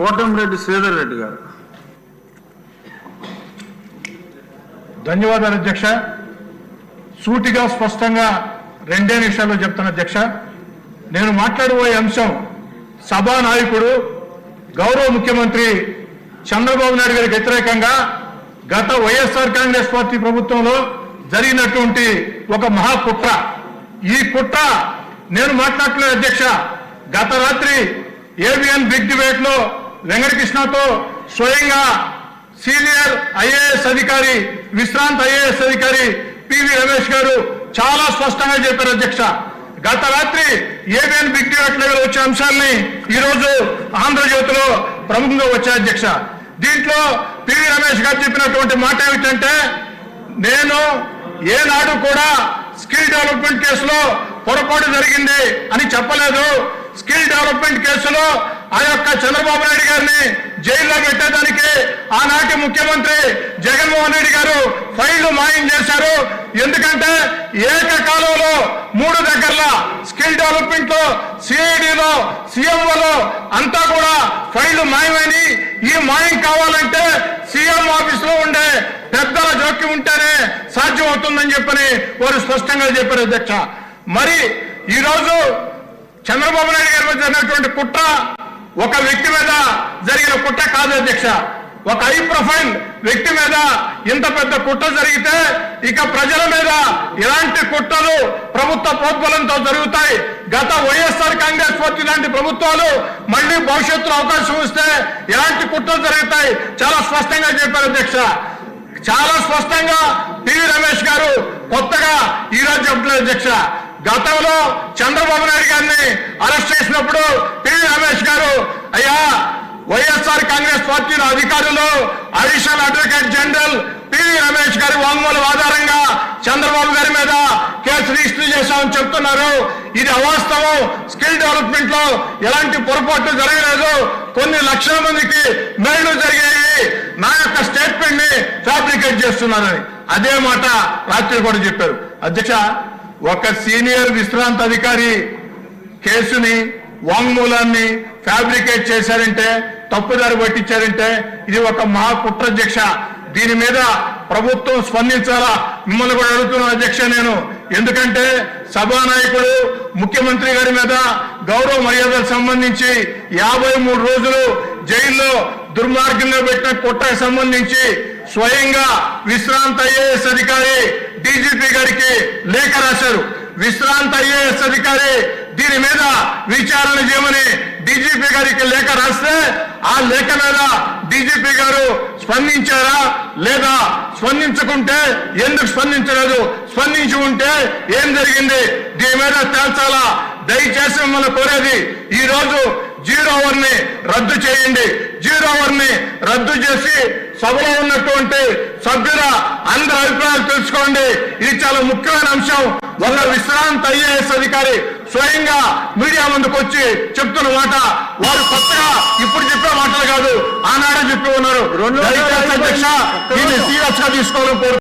కోటంరెడ్డి శ్రీధర్ రెడ్డి గారు. ధన్యవాదాలు అధ్యక్ష. సూటిగా స్పష్టంగా 2 నిమిషాల్లో చెప్తాను అధ్యక్ష. నేను మాట్లాడబోయే అంశం సభానాయకుడు గౌరవ ముఖ్యమంత్రి చంద్రబాబు నాయుడు గారికి వ్యతిరేకంగా గత వైఎస్ఆర్ కాంగ్రెస్ పార్టీ ప్రభుత్వంలో జరిగినటువంటి ఒక మహాకుట్ర. ఈ కుట్ర నేను మాట్లాడలేదు అధ్యక్ష. గత రాత్రి ఏబిఎన్ బిగ్ డిబేట్ లో వెంకటకృష్ణతో స్వయంగా సీనియర్ ఐఏఎస్ అధికారి, విశ్రాంత ఐఏఎస్ అధికారి పివి రమేష్ గారు చాలా స్పష్టంగా చెప్పారు అధ్యక్ష. గత రాత్రి ఏబిఎన్ బిగ్ డిబేట్ లో వచ్చే అంశాలని ఈ రోజు ఆంధ్రజ్యోతిలో ప్రముఖంగా వచ్చాయి అధ్యక్ష. దీంట్లో పివి రమేష్ గారు చెప్పినటువంటి మాట ఏమిటంటే, నేను ఏనాడు కూడా స్కిల్ డెవలప్మెంట్ కేసులో పొరపాటు జరిగింది అని చెప్పలేదు. స్కిల్ డెవలప్మెంట్ కేసులో ఆ యొక్క చంద్రబాబు నాయుడు గారిని జైల్లో పెట్టేదానికి ఆనాటి ముఖ్యమంత్రి జగన్మోహన్ రెడ్డి గారు ఫైళ్లు మాయం చేశారు. ఎందుకంటే ఏకకాలంలో 3 దగ్గరలో స్కిల్ డెవలప్మెంట్ లో, సిఐడిలో, సీఎంఓలో అంతా కూడా ఫైళ్లు మాయమని, ఈ మాయం కావాలంటే సీఎం ఆఫీస్ లో ఉండే పెద్దల జోక్యం ఉంటేనే సాధ్యం అవుతుందని చెప్పని వారు స్పష్టంగా చెప్పారు అధ్యక్ష. మరి ఈ రోజు చంద్రబాబు నాయుడు గారి మీద జరిగినటువంటి కుట్ర ఒక వ్యక్తి మీద జరిగిన కుట్ర కాదు అధ్యక్ష. ఒక హై ప్రొఫైల్ వ్యక్తి మీద ఇంత పెద్ద కుట్ర జరిగితే ఇక ప్రజల మీద ఇలాంటి కుట్రలు ప్రభుత్వ ప్రోద్బలంతో జరుగుతాయి. గత వైఎస్ఆర్ కాంగ్రెస్ పార్టీ లాంటి ప్రభుత్వాలు మళ్ళీ భవిష్యత్తులో అవకాశం వస్తే ఇలాంటి కుట్రలు జరుగుతాయి. చాలా స్పష్టంగా చెప్పారు అధ్యక్ష. చాలా స్పష్టంగా పివి రమేష్ గారు కొత్తగా ఈ రోజు చెప్పలేదు అధ్యక్ష. గతంలో చంద్రబాబు నాయుడు గారిని అరెస్ట్ చేసినప్పుడు పివి రమేష్ గారు, అయ్యా వైఎస్ఆర్ కాంగ్రెస్ పార్టీలో అధికారులు additional advocate general PV Ramesh గారి వాంగ్మూలం ఆధారంగా చంద్రబాబు గారి మీద కేసు రిజిస్టర్ చేశామని చెప్తున్నారు. ఇది అవాస్తవం. స్కిల్ డెవలప్మెంట్ లో ఎలాంటి పొరపాట్లు జరగలేదు. కొన్ని లక్షల మందికి మేళ్లు జరిగాయి. నా యొక్క స్టేట్మెంట్ ని ఫ్యాబ్రికేట్ చేస్తున్నారని అదే మాట రాత్రి కూడా చెప్పారు అధ్యక్ష. ఒక సీనియర్ విశ్రాంత అధికారి కేసుని, వాంగ్మూలాన్ని ఫ్యాబ్రికేట్ చేశారంటే, తప్పుదారి పట్టించారంటే ఇది ఒక మహాకుట్ర అధ్యక్ష. దీని మీద ప్రభుత్వం స్పందించాలా మిమ్మల్ని కూడా అడుగుతున్నాను అధ్యక్ష నేను. ఎందుకంటే సభానాయకుడు ముఖ్యమంత్రి గారి మీద గౌరవ మర్యాదలకు సంబంధించి 53 రోజులు జైల్లో దుర్మార్గంగా పెట్టిన కుట్రకు సంబంధించి స్వయంగా విశ్రాంత ఐఏఎస్ అధికారి డీజీపీ గారికి లేఖ రాశారు. విశ్రాంత ఐఏఎస్ అధికారి దీని మీద విచారణ చేయమని డీజీపీ గారికి లేఖ రాస్తే ఆ లేఖ మీద డీజీపీ గారు స్పందించారా లేదా, స్పందించకుంటే ఎందుకు స్పందించలేదు, స్పందించి ఉంటే ఏం జరిగింది, దీని మీద తేల్చాలా. దయచేసి మిమ్మల్ని కోరేది, ఈ రోజు 0 అవర్ ని రద్దు చేయండి. 0 అవర్ ని రద్దు చేసి సభలో ఉన్నటువంటి సభ్యుల అందరి అభిప్రాయాలు తెలుసుకోండి. ఇది చాలా ముఖ్యమైన అంశం. ఒక విశ్రాంత ఐఏఎస్ అధికారి స్వయంగా మీడియా ముందుకు వచ్చి చెప్తున్న మాట వారు కొత్తగా ఇప్పుడు చెప్పే మాటలు కాదు, ఆనాడే చెప్పి ఉన్నారు. దీన్ని సీరియస్ గా తీసుకోవాలని